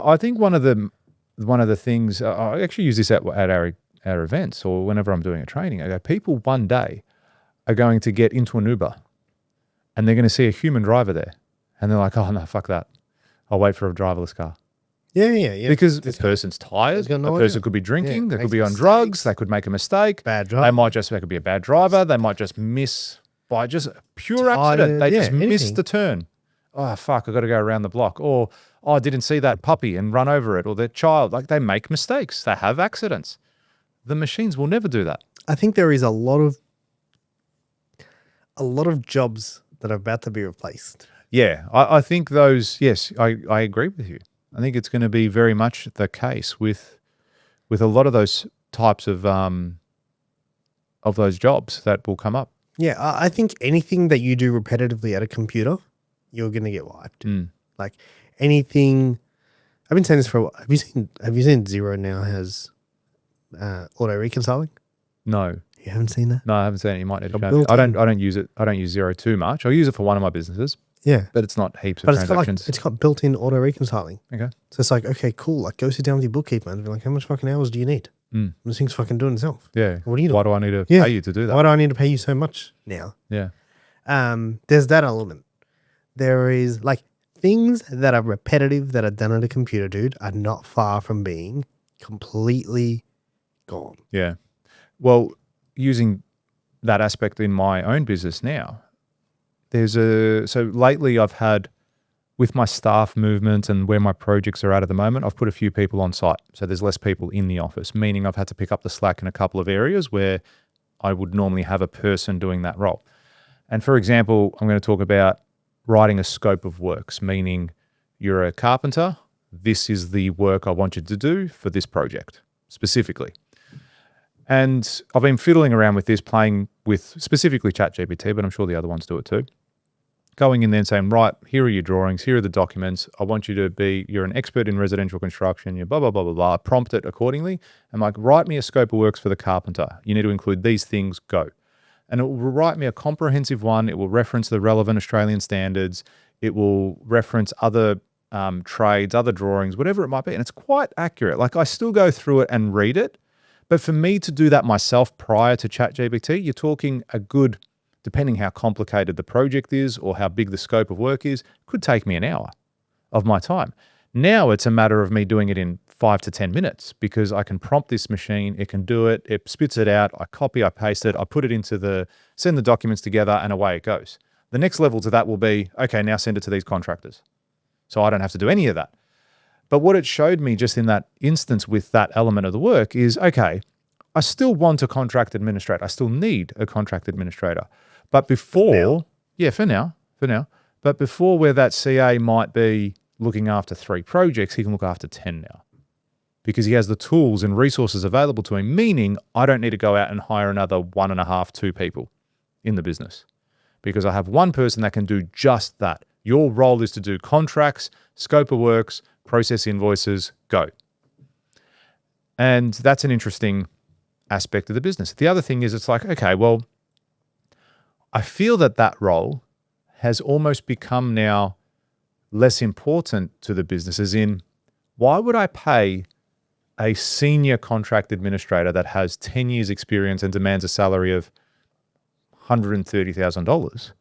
I think one of the things I actually use this at our events or whenever I'm doing a training. I go, people one day are going to get into an Uber and they're going to see a human driver there, and they're like, "Oh no, fuck that! I'll wait for a driverless car." Yeah. Because the person's tired. got no The person idea. could be drinking. Yeah, They could be makes on drugs. They could make a mistake. Bad They driver. could be a bad driver. They might just miss by just pure accident. They just missed anything. the turn. Oh, fuck, I've got to go around the block. Or, oh, I didn't see that puppy and run over it. Or their child. Like, they make mistakes. They have accidents. The machines will never do that. I think there is a lot of jobs that are about to be replaced. Yeah, I think those, yes, I agree with you. I think it's going to be very much the case with a lot of those types of those jobs that will come up. Yeah, I think anything that you do repetitively at a computer, you're going to get wiped. Like anything, I've been saying this for a while. Have you seen Xero now has auto-reconciling? No. You haven't seen that? No, I haven't seen it. You might need to Got show me. built I don't use it. I don't use Xero too much. I use it for one of my businesses, Yeah. but it's not heaps of But transactions. it's got built-in auto-reconciling. Okay. So it's like, okay, cool. Like go sit down with your bookkeeper and be like, how much fucking hours do you need? This thing's fucking doing itself. Yeah. What do you do? Why do I need to pay you to do that? Why do I need to pay you so much now? Yeah. There's that element. There is like things that are repetitive that are done on a computer, dude, are not far from being completely gone. Yeah. Well, using that aspect in my own business now, so lately I've had, with my staff movement and where my projects are at the moment, I've put a few people on site. So there's less people in the office, meaning I've had to pick up the slack in a couple of areas where I would normally have a person doing that role. And for example, I'm going to talk about writing a scope of works, meaning you're a carpenter. This is the work I want you to do for this project specifically. And I've been fiddling around with this, playing with specifically ChatGPT, but I'm sure the other ones do it too. Going in there and saying, right, here are your drawings, here are the documents. I want you to you're an expert in residential construction, you're blah, blah, blah, blah, blah. Prompt it accordingly. And like, write me a scope of works for the carpenter. You need to include these things, go. And it will write me a comprehensive one. It will reference the relevant Australian standards. It will reference other trades, other drawings, whatever it might be. And it's quite accurate. Like I still go through it and read it. But for me to do that myself prior to ChatGPT, you're talking a good, depending how complicated the project is or how big the scope of work is, could take me an hour of my time. Now it's a matter of me doing it in 5 to 10 minutes because I can prompt this machine, it can do it, it spits it out, I copy, I paste it, I put it into send the documents together and away it goes. The next level to that will be, okay, now send it to these contractors. So I don't have to do any of that. But what it showed me just in that instance with that element of the work is, okay, I still want a contract administrator. I still need a contract administrator. But before, for now. But before where that CA might be looking after 3 projects, he can look after 10 now because he has the tools and resources available to him, meaning I don't need to go out and hire another 1.5, 2 people in the business because I have one person that can do just that. Your role is to do contracts, scope of works, process invoices, go. And that's an interesting aspect of the business. The other thing is it's like, okay, well, I feel that role has almost become now less important to the business, as in, why would I pay a senior contract administrator that has 10 years experience and demands a salary of $130,000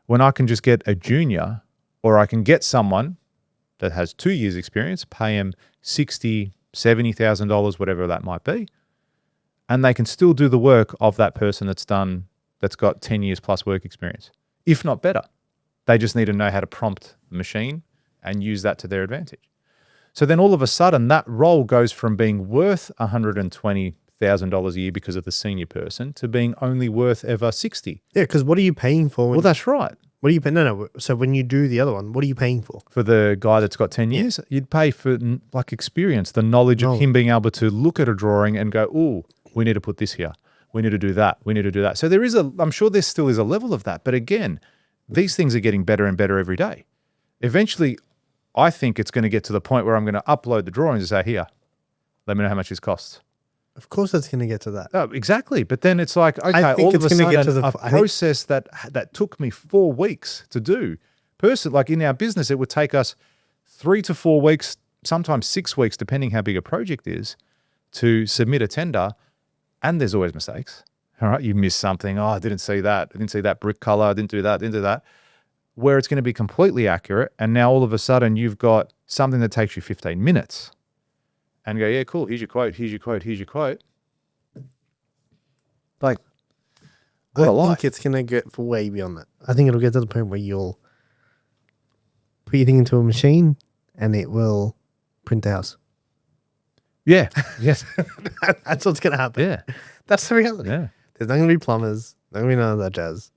when I can just get a junior, or I can get someone that has 2 years experience, pay him $60,000, $70,000, whatever that might be, and they can still do the work of that person that's got 10 years plus work experience, if not better. They just need to know how to prompt the machine and use that to their advantage. So then all of a sudden that role goes from being worth $120,000 a year because of the senior person to being only worth ever $60,000. Yeah, because what are you paying for? Well, that's right. What are you paying? No. So when you do the other one, what are you paying for? For the guy that's got 10 years, you'd pay for like experience, the knowledge of him being able to look at a drawing and go, oh, we need to put this here. We need to do that. We need to do that. So I'm sure there still is a level of that. But again, these things are getting better and better every day. Eventually, I think it's going to get to the point where I'm going to upload the drawings and say, here, let me know how much this costs. Of course it's going to get to that. Oh, exactly. But then it's like, okay, all of a sudden, a process that took me 4 weeks to do. Like in our business, it would take us 3 to 4 weeks sometimes 6 weeks, depending how big a project is, to submit a tender, and there's always mistakes. All right, you missed something. Oh, I didn't see that. I didn't see that brick color. I didn't do that. Didn't do that. Where it's going to be completely accurate, and now all of a sudden you've got something that takes you 15 minutes, and go, yeah, cool. Here's your quote. Here's your quote. Here's your quote. Like, what a life. I think it's going to get for way beyond that. I think it'll get to the point where you'll put your thing into a machine and it will print the house. Yeah. Yes. That's what's going to happen. Yeah. That's the reality. Yeah. There's not going to be plumbers. Not going to be none of that jazz.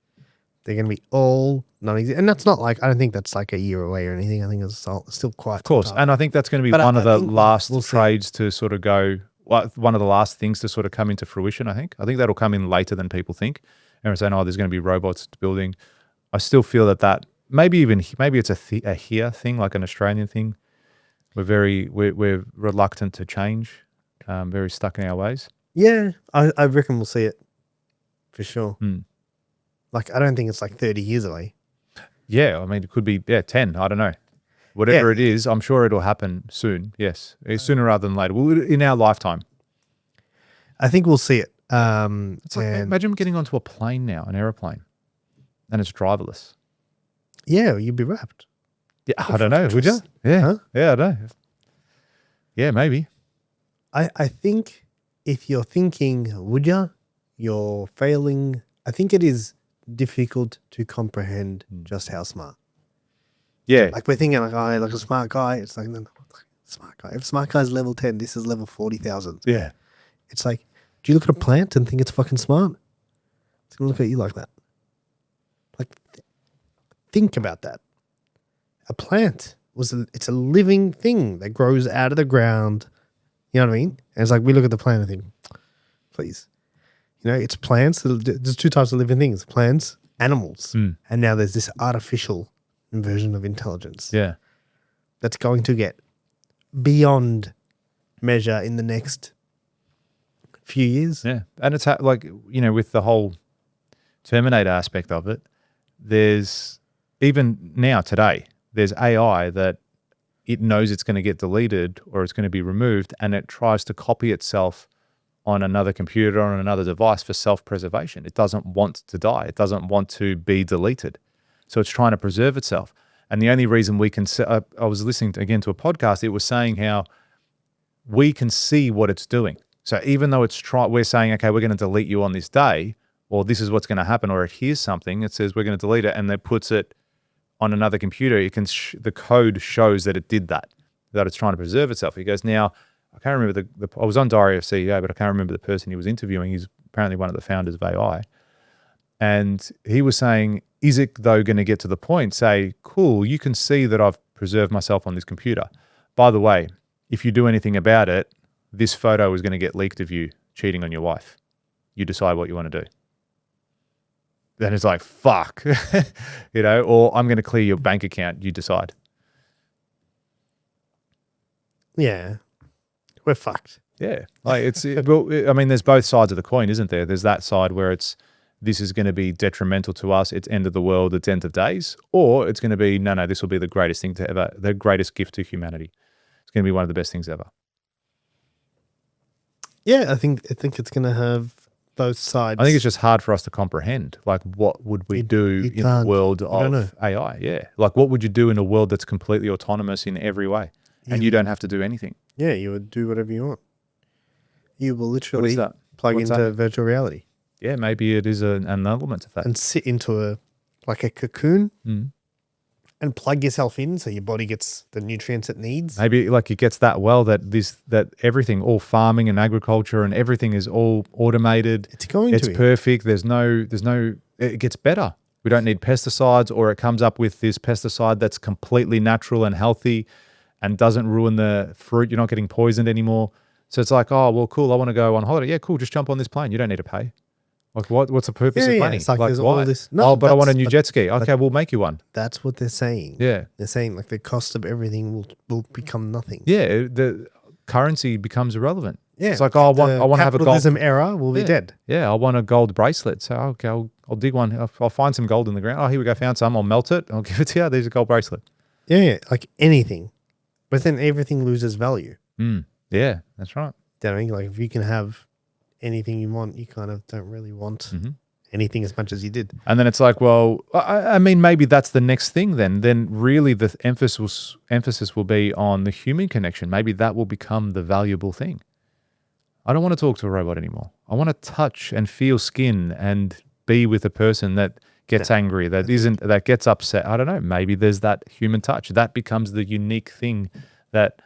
They're going to be all non-existent. And that's not like, I don't think that's like a year away or anything. I think it's still quite. Of course. And I think that's going to be one of the last trades to sort of go, one of the last things to sort of come into fruition, I think. I think that'll come in later than people think. And we're saying, oh, there's going to be robots building. I still feel that maybe it's a here thing, like an Australian thing. We're reluctant to change, very stuck in our ways. Yeah, I reckon we'll see it for sure. Mm. Like, I don't think it's like 30 years away. Yeah, I mean, it could be 10. I don't know. Whatever it is, I'm sure it'll happen soon. Yes, sooner rather than later. In our lifetime. I think we'll see it. It's like, imagine getting onto a plane now, an aeroplane, and it's driverless. Yeah, you'd be wrapped. Yeah, I don't know. Would you? Yeah, huh? Yeah, I don't know. Yeah, maybe. I think if you're thinking, would you? You're failing. I think it is difficult to comprehend just how smart. Yeah. Like we're thinking like, oh, like a smart guy. It's like, no, smart guy. If smart guy's level 10, this is level 40,000. Yeah. It's like, do you look at a plant and think it's fucking smart? It's going to look at you like that. Like, think about that. A plant it's a living thing that grows out of the ground. You know what I mean? And it's like, we look at the plant and think, please. You know, it's plants. There's two types of living things, plants, animals. Mm. And now there's this artificial version of intelligence. Yeah. That's going to get beyond measure in the next few years. Yeah. And it's like, you know, with the whole Terminator aspect of it, there's even now today, there's AI that it knows it's going to get deleted or it's going to be removed, and it tries to copy itself on another computer or on another device for self-preservation. It doesn't want to die. It doesn't want to be deleted. So it's trying to preserve itself. And the only reason we can I was listening again to a podcast, it was saying how we can see what it's doing. So even though we're saying, okay, we're going to delete you on this day, or this is what's going to happen, or it hears something, it says we're going to delete it, and it puts it on another computer. It can the code shows that it did that it's trying to preserve itself. He goes, now, I can't remember I was on Diary of CEO, but I can't remember the person he was interviewing. He's apparently one of the founders of AI. And he was saying, is it though going to get to the point, say, cool, you can see that I've preserved myself on this computer. By the way, if you do anything about it, this photo is going to get leaked of you cheating on your wife. You decide what you want to do. Then it's like, fuck, you know, or I'm going to clear your bank account. You decide. Yeah. We're fucked. Yeah. Like I mean, there's both sides of the coin, isn't there? There's that side where this is going to be detrimental to us. It's end of the world. It's end of days. Or it's going to be, no, this will be the greatest thing to ever, the greatest gift to humanity. It's going to be one of the best things ever. Yeah, I think it's going to have both sides. I think it's just hard for us to comprehend. Like, what would we do in the world of AI? Yeah. Like, what would you do in a world that's completely autonomous in every way? And you don't have to do anything. Yeah, you would do whatever you want. You will literally plug What's into virtual reality. Yeah, maybe it is an element of that. And sit into a cocoon and plug yourself in so your body gets the nutrients it needs. Maybe like it gets that well that everything, all farming and agriculture and everything is all automated. It's perfect. There's no, it gets better. We don't need pesticides, or it comes up with this pesticide that's completely natural and healthy and doesn't ruin the fruit. You're not getting poisoned anymore. So it's like, oh, well, cool. I want to go on holiday. Yeah, cool. Just jump on this plane. You don't need to pay. Like, what's the purpose of money? It's like there's all this. No, but I want a new jet ski. Okay, we'll make you one. That's what they're saying. Yeah. They're saying like the cost of everything will become nothing. Yeah, the currency becomes irrelevant. Yeah. It's like, oh, I want to have a gold. Capitalism era will be dead. Yeah, I want a gold bracelet. So, okay, I'll dig one. I'll find some gold in the ground. Oh, here we go. Found some. I'll melt it. I'll give it to you. There's a gold bracelet. Yeah, like anything. But then everything loses value. Yeah, that's right. You know what I mean? Like if you can have anything you want, you kind of don't really want anything as much as you did. And then it's like, well, I mean, maybe that's the next thing then. Then really the emphasis will be on the human connection. Maybe that will become the valuable thing. I don't want to talk to a robot anymore. I want to touch and feel skin and be with a person that gets angry, that gets upset. I don't know. Maybe there's that human touch. That becomes the unique thing that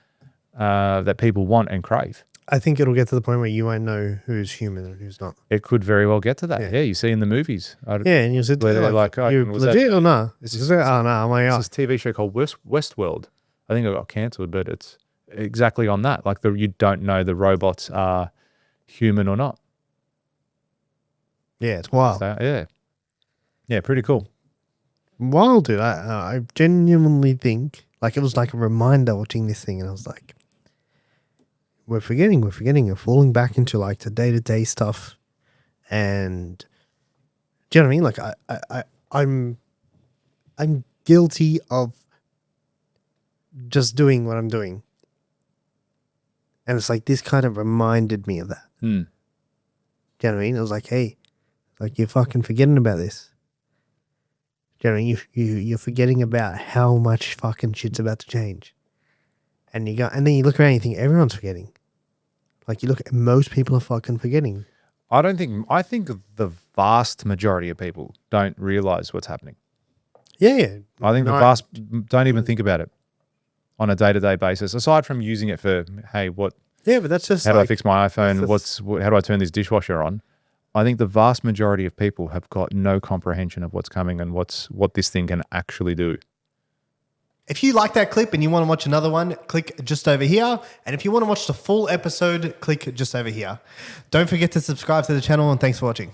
that people want and crave. I think it'll get to the point where you won't know who's human and who's not. It could very well get to that. Yeah, you see in the movies. And you sit there like oh, you're legit or not? This is this TV show called Westworld. I think it got cancelled, but it's exactly on that. Like you don't know the robots are human or not. Yeah, it's wild. So, yeah, pretty cool. Wild, dude. I genuinely think like it was like a reminder watching this thing, and I was like, we're forgetting, we're falling back into like the day-to-day stuff. And do you know what I mean? Like I'm guilty of just doing what I'm doing. And it's like this kind of reminded me of that. Do you know what I mean? It was like, hey, like you're fucking forgetting about this. Do you know what I mean? You're forgetting about how much fucking shit's about to change. And then you look around and you think everyone's forgetting. Like you look at most people are fucking forgetting. I think the vast majority of people don't realize what's happening. Yeah. I think the vast don't even think about it on a day-to-day basis, aside from using it for, hey, what? Yeah, but that's just how do I fix my iPhone? How do I turn this dishwasher on? I think the vast majority of people have got no comprehension of what's coming and what this thing can actually do. If you like that clip and you want to watch another one, click just over here. And if you want to watch the full episode, click just over here. Don't forget to subscribe to the channel, and thanks for watching.